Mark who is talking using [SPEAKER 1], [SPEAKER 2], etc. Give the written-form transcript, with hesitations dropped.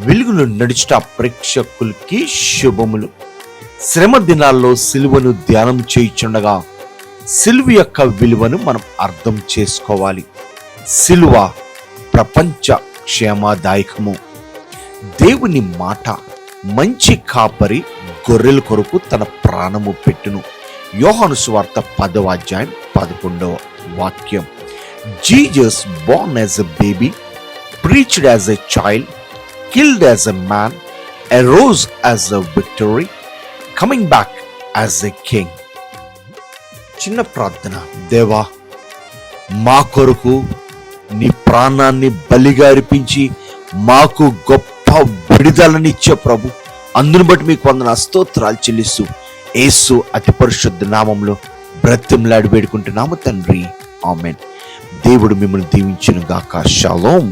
[SPEAKER 1] వెలుగును నడుచుట ప్రేక్షకులకి శుభములు. శ్రమ దినాల్లో సిలువను ధ్యానం చేయుచుండగా సిలువ యొక్క విలువను మనం అర్థం చేసుకోవాలి. సిలువ ప్రపంచ క్షేమదాయకము. దేవుని మాట, మంచి కాపరి గొర్రెల కొరకు తన ప్రాణము పెట్టును. యోహాను సువార్త 10వ అధ్యాయం 11వ వాక్యం. Jesus born as a baby, preached as a child, killed as a man, arose as a victory, coming back as a king. చిన్న ప్రార్థన. దేవా, మా కొరకు నీ ప్రాణాన్ని బలిగా అర్పించి మాకు గొప్ప విడుదలనిచ్చే ప్రభు, అందును బట్టి మీకు వందన స్తోత్రాలు చెల్లిస్తూ యేసు అతి పరిశుద్ధ నామంలో బ్రతిమలాడి వేడుకుంటున్నాము తండ్రి, ఆమేన్. దేవుడు మిమ్మల్ని దీవించును గాక. షాలోమ్.